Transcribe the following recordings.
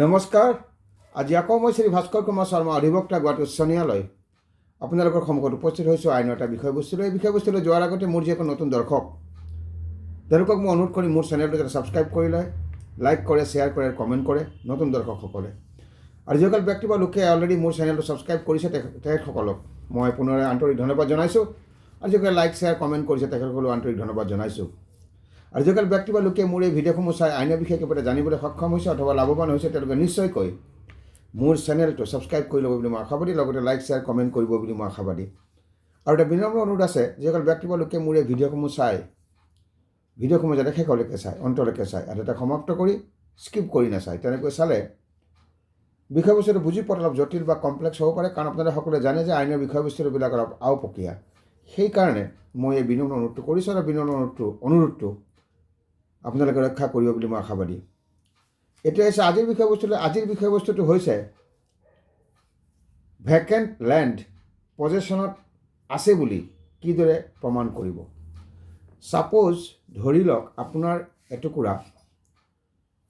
নমস্কাৰ। আজি আকৌ মই শ্ৰী ভাস্কৰ কুমাৰ শৰ্মা অধিবক্তা গুৱাহাটী উচ্চ ন্যায়ালয় আপোনালোকৰ সন্মুখত উপস্থিত হৈছোঁ আইন এটা বিষয়বস্তুলৈ। এই বিষয়বস্তুলৈ যোৱাৰ আগতে মোৰ যি নতুন দৰ্শক তেওঁলোকক মই অনুৰোধ কৰি মোৰ চেনেলটো যাতে ছাবস্ক্ৰাইব কৰি লয়, লাইক কৰে, শ্বেয়াৰ কৰে, কমেণ্ট কৰে নতুন দৰ্শকসকলে। আৰু যিসকল ব্যক্তি বা লোকে অলৰেডি মোৰ চেনেলটো ছাবস্ক্ৰাইব কৰিছে তেখেতসকলক মই পুনৰাই আন্তৰিক ধন্যবাদ জনাইছোঁ। আৰু যিসকলে লাইক শ্বেয়াৰ কমেণ্ট কৰিছে তেখেতসকলেও আন্তৰিক ধন্যবাদ জনাইছোঁ। আৰু যিসকল ব্যক্তি বা লোকে মোৰ এই ভিডিঅ'সমূহ চাই আইনৰ বিষয়ে কিবা এটা জানিবলৈ সক্ষম হৈছে অথবা লাভৱান হৈছে তেওঁলোকে নিশ্চয়কৈ মোৰ চেনেলটো ছাবস্ক্ৰাইব কৰি ল'ব বুলি মই আশাবাদী, লগতে লাইক শ্বেয়াৰ কমেণ্ট কৰিব বুলি মই আশাবাদী। আৰু এটা বিনম্ৰ অনুৰোধ আছে, যিসকল ব্যক্তি বা লোকে মোৰ এই ভিডিঅ'সমূহ যাতে শেষলৈকে চায়, অন্তলৈকে চায়, আৰু এটা সমাপ্ত কৰি স্কিপ কৰি নাচায়। তেনেকৈ চালে বিষয়বস্তুটো বুজি পোৱাত অলপ জটিল বা কমপ্লেক্স হ'ব পাৰে, কাৰণ আপোনালোকে সকলোৱে জানে যে আইনৰ বিষয়বস্তুবিলাক অলপ আওপকীয়া। সেইকাৰণে মই এই বিনম্ৰ অনুৰোধটো কৰিছোঁ, আৰু বিনম্ৰ অনুৰোধটো আপোনালোকে ৰক্ষা কৰিব বুলি মই আশাবাদী। এতিয়া হৈছে আজিৰ বিষয়বস্তুটো হৈছে ভেকেণ্ট লেণ্ড পজেশ্যনত আছে বুলি কিদৰে প্ৰমাণ কৰিব। ছাপ'জ ধৰি লওক আপোনাৰ এটুকুৰা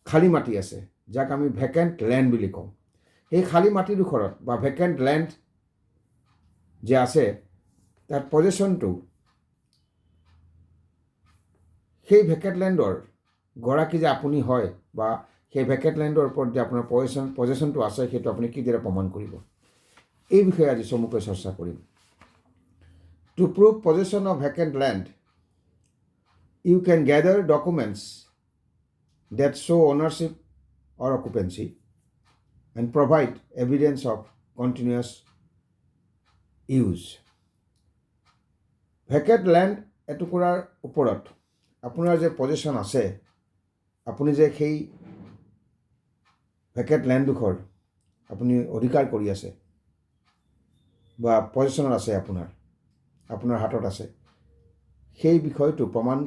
খালী মাটি আছে, যাক আমি ভেকেণ্ট লেণ্ড বুলি কওঁ। সেই খালী মাটিডোখৰত বা ভেকেণ্ট লেণ্ড যে আছে তাত পজেশ্যনটো সেই ভেকেণ্ট লেণ্ডৰ গৰাকী যে আপুনি হয়, বা সেই ভেকেণ্ট লেণ্ডৰ ওপৰত যে আপোনাৰ পজেশ্যনটো আছে সেইটো আপুনি কিদৰে প্ৰমাণ কৰিব, এই বিষয়ে আজি চমুকৈ চৰ্চা কৰিম। To prove possession of vacant land you can gather documents that show ownership or occupancy and provide evidence of continuous use. Vacant land এটুকুৰাৰ ওপৰত আপোনাৰ যে পজিশ্যন আছে, আপুনি যে সেই ভেকেণ্ট লেণ্ডডোখৰ আপুনি অধিকাৰ কৰি আছে বা পজিশ্যনত আছে, আপোনাৰ হাতত আছে, সেই বিষয়টো প্ৰমাণ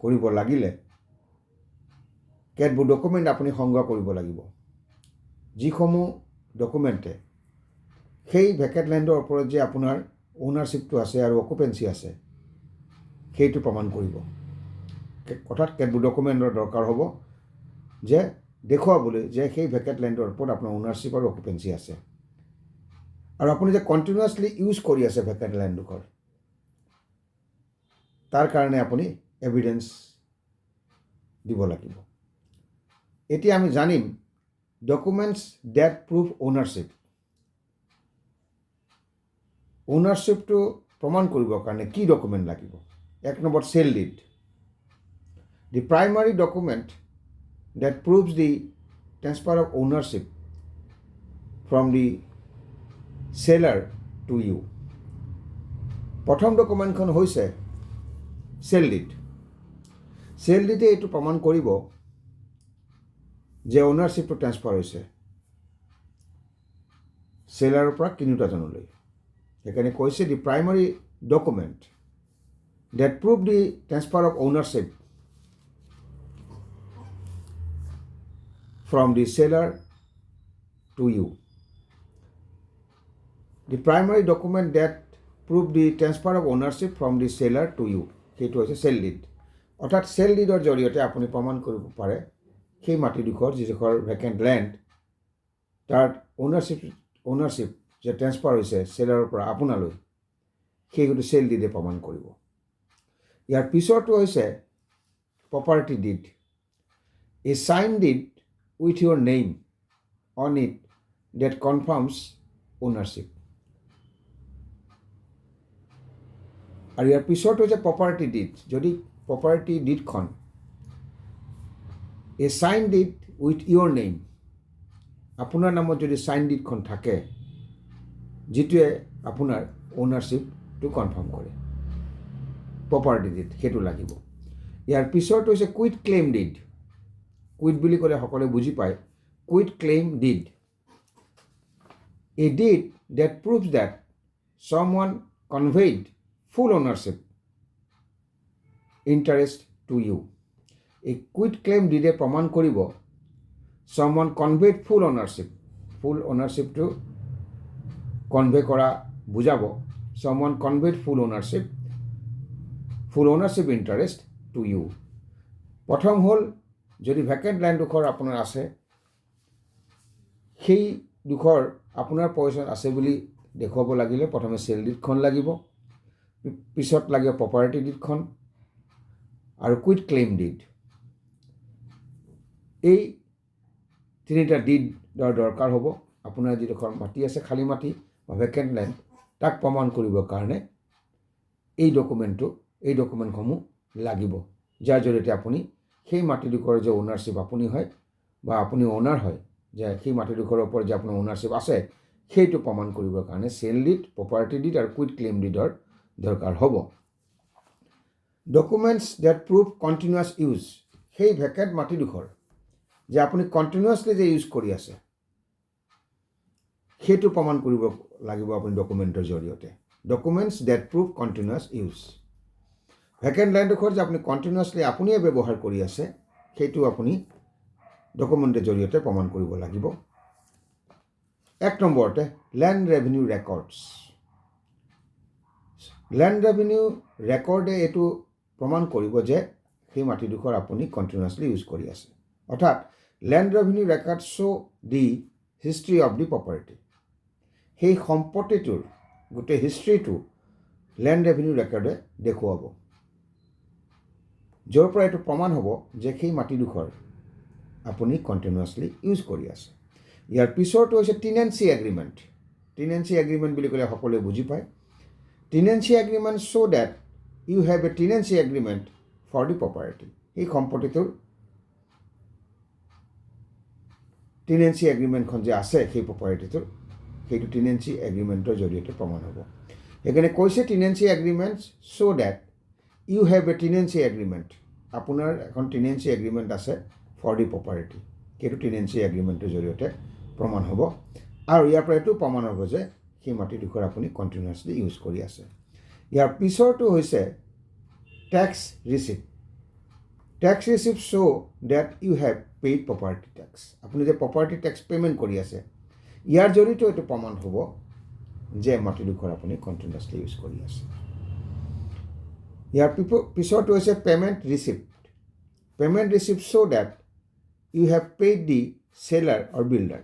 কৰিব লাগিলে কেতবোৰ ডকুমেণ্ট আপুনি সংগ্ৰহ কৰিব লাগিব, যিসমূহ ডকুমেণ্টে সেই ভেকেণ্ট লেণ্ডৰ ওপৰত যে আপোনাৰ অ'নাৰশ্বিপটো আছে আৰু অকুপেঞ্চি আছে সেইটো প্ৰমাণ কৰিব। অৰ্থাৎ কেতবোৰ ডকুমেণ্টৰ দৰকাৰ হ'ব যে দেখুৱাবলৈ যে সেই ভেকেণ্ট লেণ্ডৰ ওপৰত আপোনাৰ অ'নাৰশ্বিপ আৰু অকুপেঞ্চি আছে, আৰু আপুনি যে কণ্টিনিউৱাছলি ইউজ কৰি আছে ভেকেণ্ট লেণ্ডডোখৰ, তাৰ কাৰণে আপুনি এভিডেন্স দিব লাগিব। এতিয়া আমি জানিম ডকুমেণ্টছ ডেট প্ৰুভ অ'নাৰশ্বিপ। অ'নাৰশ্বিপটো প্ৰমাণ কৰিবৰ কাৰণে কি ডকুমেণ্ট লাগিব? 1 number, sale deed. The primary document that proves the transfer of ownership from the seller to you. প্ৰথম ডকুমেণ্টখন হৈছে চেল ডিড। চেল ডিডে এইটো প্ৰমাণ কৰিব যে অ'নাৰশ্বিপটো ট্ৰেন্সফাৰ হৈছে সেলাৰৰ পৰা কিনোতাজনলৈ। সেইকাৰণে কৈছে the primary document that prove the transfer of ownership from the seller to you. The primary document that prove the transfer of ownership from the seller to you, সেইটো হৈছে চেল ডিড। অৰ্থাৎ sale ডিডৰ জৰিয়তে আপুনি প্ৰমাণ কৰিব পাৰে সেই মাটিডোখৰ যিডোখৰ ভেকেণ্ট লেণ্ড তাৰ অ'নাৰশ্বিপ যে ট্ৰেন্সফাৰ হৈছে সেলাৰৰ পৰা আপোনালৈ, সেইটো চেল ডিডে প্ৰমাণ কৰিব। ইয়াৰ পিছৰটো হৈছে property deed. A sign deed with your name on it that confirms ownership. আৰু ইয়াৰ পিছৰটো হৈছে প্ৰপাৰ্টি ডিড। যদি প্ৰপাৰ্টি ডিডখন a sign deed with your name, আপোনাৰ নামত যদি চাইন ডিডখন থাকে যিটোৱে আপোনাৰ অ'নাৰশ্বিপটো কনফাৰ্ম কৰে, প্ৰপাৰ্টি ডিড, সেইটো লাগিব। ইয়াৰ পিছৰটো হৈছে কুইট ক্লেইম ডিড। কুইট বুলি ক'লে সকলোৱে বুজি পায়, quit claim deed. A deed that proves that someone conveyed full ownership interest to you. এই কুইট ক্লেইম ডিডে প্ৰমাণ কৰিব someone conveyed full ownership, full অ'নাৰশ্বিপটো কনভে কৰা বুজাব, someone conveyed full ownership interest to you. প্ৰথম হ'ল যদি ভেকেণ্ট লেণ্ডডোখৰ আপোনাৰ আছে সেই ডোখৰ আপোনাৰ পজিশ্যন আছে বুলি দেখুৱাব লাগিলে প্ৰথমে চেল ডিডখন লাগিব, পিছত লাগিব প্ৰপাৰ্টি ডিডখন আৰু কুইট ক্লেইম ডিড। এই তিনিটা ডিডৰ দৰকাৰ হ'ব। আপোনাৰ যিডোখৰ মাটি আছে, খালী মাটি বা ভেকেণ্ট লেণ্ড, তাক প্ৰমাণ কৰিবৰ কাৰণে এই ডকুমেণ্টসমূহ লাগিব, যাৰ জৰিয়তে আপুনি সেই মাটিডোখৰৰ যে অ'নাৰশ্বিপ আপুনি হয় বা আপুনি অ'নাৰ হয়, যে সেই মাটিডোখৰৰ ওপৰত যে আপোনাৰ অ'নাৰশ্বিপ আছে, সেইটো প্ৰমাণ কৰিবৰ কাৰণে চেল ডিড, প্ৰপাৰ্টি ডিড আৰু কুইট ক্লেইম ডিডৰ দৰকাৰ হ'ব। Documents that prove continuous use, সেই ভেকেণ্ট মাটিডোখৰ যে আপুনি কণ্টিনিউৱাছলি যে ইউজ কৰি আছে, সেইটো প্ৰমাণ কৰিব লাগিব আপুনি ডকুমেণ্টৰ জৰিয়তে। Documents that prove continuous use, vacant লেণ্ডডোখৰ যে আপুনি কণ্টিনিউৱাছলি আপুনিয়ে ব্যৱহাৰ কৰি আছে, সেইটো আপুনি ডকুমেণ্টৰ জৰিয়তে প্ৰমাণ কৰিব লাগিব। 1 নম্বৰতে land revenue records. Land revenue ৰেকৰ্ডে এইটো প্ৰমাণ কৰিব যে সেই মাটিডোখৰ আপুনি কণ্টিনিউৱাছলি ইউজ কৰি আছে। অৰ্থাৎ land revenue record show' the history of the property, সেই সম্পত্তিটোৰ গোটেই হিষ্ট্ৰীটো লেণ্ড ৰেভিনিউ ৰেকৰ্ডে দেখুৱাব, য'ৰ পৰা এইটো প্ৰমাণ হ'ব যে সেই মাটিডোখৰ আপুনি কণ্টিনিউৱাছলি ইউজ কৰি আছে। ইয়াৰ পিছৰটো হৈছে টিনেঞ্চি এগ্ৰিমেণ্ট। টিনেঞ্চি এগ্ৰিমেণ্ট বুলি ক'লে সকলোৱে বুজি পায়। Tenancy agreement show' that you have a tenancy agreement for the property, সেই সম্পত্তিটোৰ টিনেঞ্চি এগ্ৰিমেণ্টখন যে আছে সেই প্ৰপাৰ্টিটোৰ, সেইটো টিনেঞ্চি এগ্ৰিমেণ্টৰ জৰিয়তে প্ৰমাণ হ'ব। সেইকাৰণে কৈছে tenancy agreement show' that you have a tenancy agreement, আপোনাৰ এখন টিনেঞ্চি এগ্ৰিমেণ্ট আছে ফৰ দি প্ৰপাৰ্টি, সেইটো টিনেঞ্চি এগ্ৰিমেণ্টৰ জৰিয়তে প্ৰমাণ হ'ব। আৰু ইয়াৰ পৰা এইটো প্ৰমাণ হ'ব যে সেই মাটিডোখৰ আপুনি কণ্টিনিউৱাছলি ইউজ কৰি আছে। ইয়াৰ পিছৰটো হৈছে tax receipt. Tax receipt show' that you have paid property tax, আপুনি যে প্ৰপাৰ্টি টেক্স পে'মেণ্ট কৰি আছে, ইয়াৰ জৰিয়তে এইটো প্ৰমাণ হ'ব যে মাটিডোখৰ আপুনি কণ্টিনিউৱাছলি ইউজ কৰি আছে। ইয়াৰ পিছৰটো হৈছে payment receipt. Payment receipt show' that you have paid the seller or builder.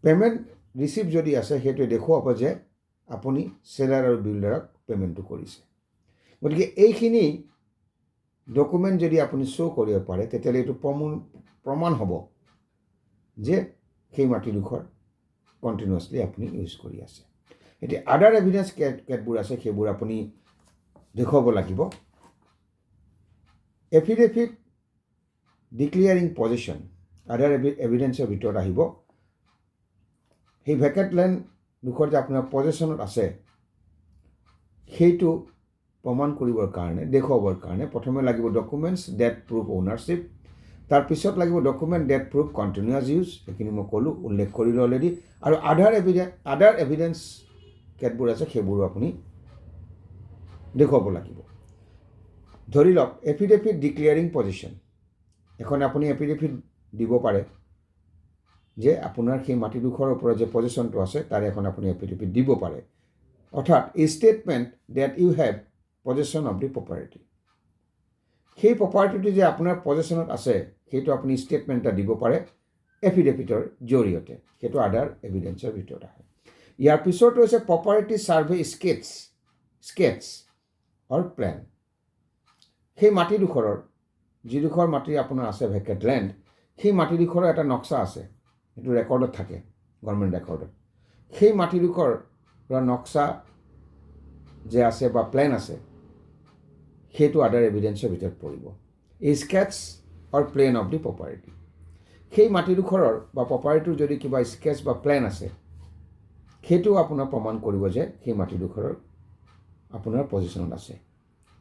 Payment receipt যদি আছে, সেইটোৱে দেখুৱাব যে আপুনি চেলাৰ আৰু বিল্ডাৰক পে'মেণ্টটো কৰিছে। গতিকে এইখিনি ডকুমেণ্ট যদি আপুনি শ্ব' কৰিব পাৰে, তেতিয়াহ'লে এইটো প্ৰমাণ হ'ব যে সেই মাটিডোখৰ কণ্টিনিউৱাছলি আপুনি ইউজ কৰি আছে। এতিয়া আদাৰ এভিডেঞ্চ কেতবোৰ আছে, সেইবোৰ আপুনি দেখুৱাব লাগিব। এফিডেভিট ডিক্লিয়াৰিং পজিশ্যন আদাৰ এভিডেঞ্চৰ ভিতৰত আহিব। সেই ভেকেণ্ট লেণ্ডডোখৰ যে আপোনাৰ পজিশ্যনত আছে, সেইটো প্ৰমাণ কৰিবৰ কাৰণে, দেখুৱাবৰ কাৰণে প্ৰথমে লাগিব ডকুমেণ্টছ ডেট প্ৰুভ অ'নাৰশ্বিপ, তাৰপিছত লাগিব document that prove continuous use, সেইখিনি মই ক'লোঁ, উল্লেখ কৰিলোঁ অলৰেডি। আৰু আদাৰ এভিডেঞ্চ কেতবোৰ আছে, সেইবোৰো আপুনি দেখুৱাব লাগিব। ধৰি লওক এফিডেভিট ডিক্লিয়াৰিং পজিশ্যন, এখন আপুনি এফিডেভিট দিব পাৰে যে আপোনাৰ সেই মাটিডোখৰৰ ওপৰত যে পজিশ্যনটো আছে, তাৰে এখন আপুনি এফিডেভিট দিব পাৰে। অৰ্থাৎ a statement that you have possession of the property, সেই প্ৰপাৰ্টিটো যে আপোনাৰ পজিশ্যনত আছে, সেইটো আপুনি ষ্টেটমেণ্ট এটা দিব পাৰে এফিডেভিটৰ জৰিয়তে, সেইটো আদাৰ এভিডেঞ্চৰ ভিতৰত আহে। ইয়াৰ পিছৰটো হৈছে property survey sketch or plan. সেই মাটিডোখৰৰ, যিডোখৰ মাটি আপোনাৰ আছে ভেকেণ্ট লেণ্ড, সেই মাটিডোখৰৰ এটা নক্সা আছে, সেইটো ৰেকৰ্ডত থাকে, গভৰ্ণমেণ্ট ৰেকৰ্ডত। সেই মাটিডোখৰৰ নক্সা যে আছে বা প্লেন আছে, সেইটো আদাৰ এভিডেঞ্চৰ ভিতৰত পৰিব। এই sketches or plan of the property, সেই মাটিডোখৰৰ বা প্ৰপাৰ্টিটোৰ যদি কিবা স্কেটছ বা প্লেন আছে, সেইটো আপোনাৰ প্ৰমাণ কৰিব যে সেই মাটিডোখৰৰ আপোনাৰ পজিশ্যনত আছে।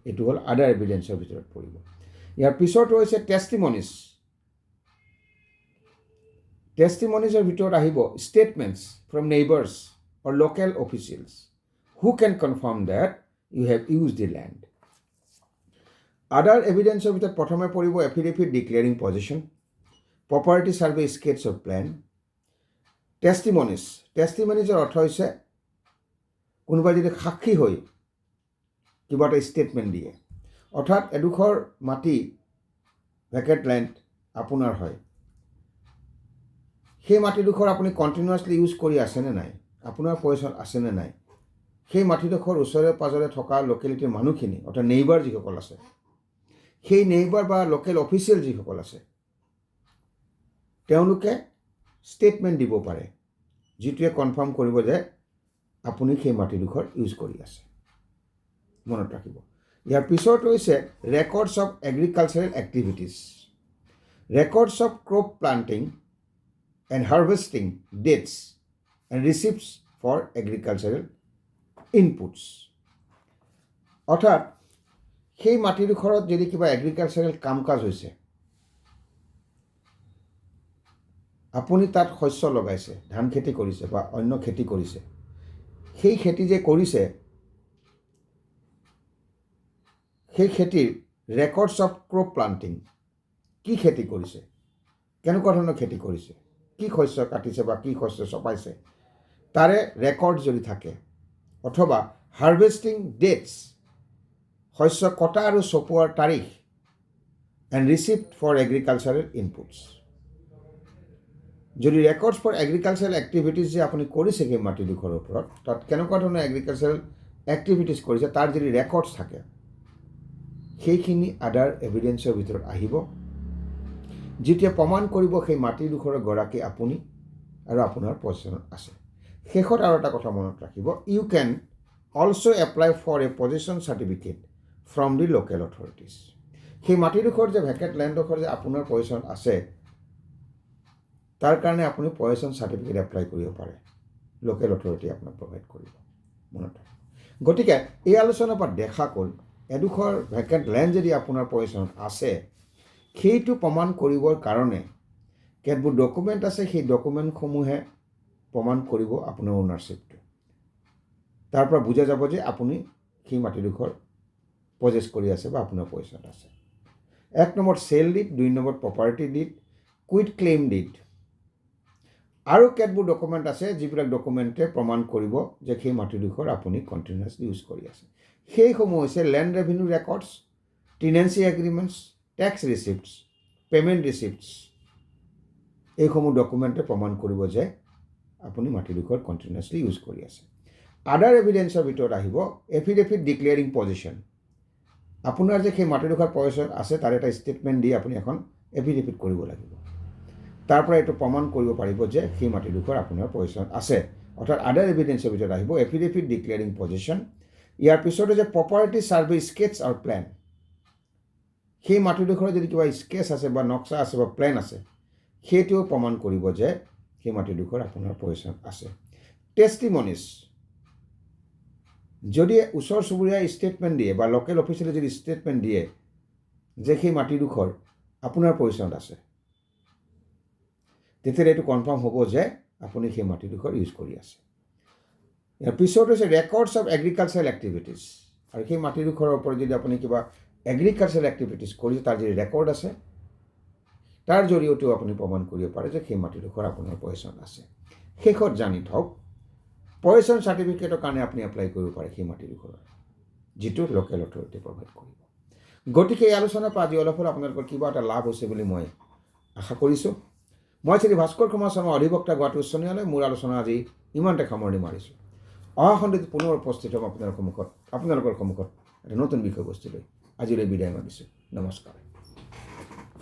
এইটো হ'ল আদাৰ এভিডেঞ্চৰ ভিতৰত পৰিব। ইয়াৰ পিছৰটো হৈছে টেষ্টিমনিজ। টেষ্টিমনিজৰ ভিতৰত আহিব statements from neighbours or local officials who can confirm that you have use the land. Other এভিডেঞ্চৰ ভিতৰত প্ৰথমে পৰিব affidavit declaring possession, property survey sketches of plan, টেষ্টিমনিজৰ অৰ্থ হৈছে কোনোবাই যদি সাক্ষী হৈ কিবা এটা ষ্টেটমেণ্ট দিয়ে, অৰ্থাৎ এডোখৰ মাটি ভেকেণ্ট লেণ্ড আপোনাৰ হয়, সেই মাটিডোখৰ আপুনি কণ্টিনিউৱাছলি ইউজ কৰি আছেনে নাই, আপোনাৰ পজিশ্যন আছেনে নাই, সেই মাটিডোখৰ ওচৰে পাজৰে থকা লোকেলিটিৰ মানুহখিনি অৰ্থাৎ নেইবাৰ যিসকল আছে, সেই নেইবাৰ বা লোকেল অফিচিয়েল যিসকল আছে, তেওঁলোকে ষ্টেটমেণ্ট দিব পাৰে, যিটোৱে কনফাৰ্ম কৰিব যে আপুনি সেই মাটিডোখৰ ইউজ কৰি আছে। মনত ৰাখিব। ইয়াৰ পিছত হৈছে records of agricultural activities, records of crop planting and harvesting dates and receipts for agricultural inputs. অৰ্থাৎ সেই মাটিডোখৰত যদি কিবা এগ্ৰিকালচাৰেল কাম কাজ হৈছে, আপুনি তাত শস্য লগাইছে, ধান খেতি কৰিছে বা অন্য খেতি কৰিছে, সেই খেতি যে কৰিছে সেই খেতিৰ ৰেকৰ্ডছ অফ ক্ৰপ প্লান্টিং, কি খেতি কৰিছে, কেনেকুৱা ধৰণৰ খেতি কৰিছে, কি শস্য কাটিছে বা কি শস্য চপাইছে, তাৰে ৰেকৰ্ড যদি থাকে, অথবা হাৰ্ভেষ্টিং ডেটছ, শস্য কটা আৰু চপোৱাৰ তাৰিখ, and receipt for agricultural inputs. যদি ৰেকৰ্ডছ ফৰ এগ্ৰিকালচাৰেল এক্টিভিটিজ যে আপুনি কৰিছে সেই মাটিডোখৰৰ ওপৰত, তাত কেনেকুৱা ধৰণৰ এগ্ৰিকালচাৰেল এক্টিভিটিজ কৰিছে তাৰ যদি ৰেকৰ্ডছ থাকে, সেইখিনি আদাৰ এভিডেন্সৰ ভিতৰত আহিব, যিটোৱে প্ৰমাণ কৰিব সেই মাটিডোখৰৰ গৰাকী আপুনি আৰু আপোনাৰ পজিশ্যনত আছে। শেষত আৰু এটা কথা মনত ৰাখিব, you can also' apply for a possession certificate from the local authorities. সেই মাটিডোখৰ যে ভেকেট লেণ্ডডোখৰ যে আপোনাৰ পজিশ্যনত আছে, তাৰ কাৰণে আপুনি পজিশ্যন চাৰ্টিফিকেট এপ্লাই কৰিব পাৰে, লোকেল অথৰিটিয়ে আপোনাক প্ৰভাইড কৰিব। মনত ৰাখিব। গতিকে এই আলোচনাৰ পৰা দেখা গ'ল, এডোখৰ ভেকেণ্ট লেণ্ড যদি আপোনাৰ পজিশ্যনত আছে, সেইটো প্ৰমাণ কৰিবৰ কাৰণে কেতবোৰ ডকুমেণ্ট আছে, সেই ডকুমেণ্টসমূহে প্ৰমাণ কৰিব আপোনাৰ অ'নাৰশ্বিপটো। তাৰ পৰা বুজা যাব যে আপুনি সেই মাটিডোখৰ পজেছ কৰি আছে বা আপোনাৰ পজিশ্যনত আছে। 1 number sale deed, 2 number property deed, quit claim deed, আৰু কেতবোৰ ডকুমেণ্ট আছে যিবিলাক ডকুমেণ্টে প্ৰমাণ কৰিব যে সেই মাটিডোখৰ আপুনি কণ্টিনিউৱাছলি ইউজ কৰি আছে। সেইসমূহ হৈছে land revenue records, tenancy agreements, tax receipts, payment receipts. এইসমূহ ডকুমেণ্টে প্ৰমাণ কৰিব যে আপুনি মাটিডোখৰ কণ্টিনিউৱাছলি ইউজ কৰি আছে। আদাৰ এভিডেন্সৰ ভিতৰত আহিব এফিডেভিট ডিক্লেয়াৰিং পজিশ্যন। আপোনাৰ যে সেই মাটিডোখৰ পজিশ্যন আছে তাৰ এটা ষ্টেটমেণ্ট দি আপুনি এখন এফিডেভিট কৰিব লাগিব। তাৰ পৰা এইটো প্ৰমাণ কৰিব পাৰিব যে সেই মাটিডোখৰ আপোনাৰ পজিশ্যনত আছে। অৰ্থাৎ আদাৰ এভিডেন্সৰ ভিতৰত আহিব এফিডেভিট ডিক্লেয়াৰিং পজিশ্যন। ইয়াৰ পিছত হৈছে প্ৰপাৰ্টি ছাৰ্ভে স্কেটছ আৰু প্লেন। সেই মাটিডোখৰৰ যদি কিবা স্কেচ আছে বা নক্সা আছে বা প্লেন আছে, সেইটোও প্ৰমাণ কৰিব যে সেই মাটিডোখৰ আপোনাৰ পজিশ্যনত আছে। টেষ্টিমনিজ, যদি ওচৰ চুবুৰীয়া ষ্টেটমেণ্ট দিয়ে বা লোকেল অফিচিয়েলে যদি ষ্টেটমেণ্ট দিয়ে যে সেই মাটিডোখৰ আপোনাৰ পজিশ্যনত আছে, তেতিয়া এইটো কনফাৰ্ম হ'ব যে আপুনি সেই মাটিডোখৰ ইউজ কৰি আছে। ইয়াৰ পিছত হৈছে ৰেকৰ্ডছ অফ এগ্ৰিকালচাৰেল এক্টিভিটিজ, আৰু সেই মাটিডোখৰৰ ওপৰত যদি আপুনি কিবা এগ্ৰিকালচাৰেল এক্টিভিটিজ কৰিছে তাৰ যদি ৰেকৰ্ড আছে, তাৰ জৰিয়তেও আপুনি প্ৰমাণ কৰিব পাৰে যে সেই মাটিডোখৰ আপোনাৰ পজিশ্যনত আছে। শেষত জানি থওক, পজিশ্যন চাৰ্টিফিকেটৰ কাৰণে আপুনি এপ্লাই কৰিব পাৰে সেই মাটিডোখৰৰ, যিটো লোকেল অথৰিটিয়ে প্ৰভাইড কৰিব। গতিকে এই আলোচনাৰ পৰা আজি অলপ হ'লেও আপোনালোকৰ কিবা এটা লাভ হৈছে বুলি মই আশা কৰিছোঁ। মই শ্ৰী ভাস্কৰ কুমাৰ শৰ্মা, অধিবক্তা, গুৱাহাটী উচ্চ ন্যায়ালয়। মোৰ আলোচনা আজি ইমানতে সামৰণি মাৰিছোঁ। অহা খণ্ডত পুনৰ উপস্থিত হ'ম আপোনালোকৰ সন্মুখত এটা নতুন বিষয়বস্তু লৈ। আজিলৈ বিদায় মাগিছোঁ। নমস্কাৰ।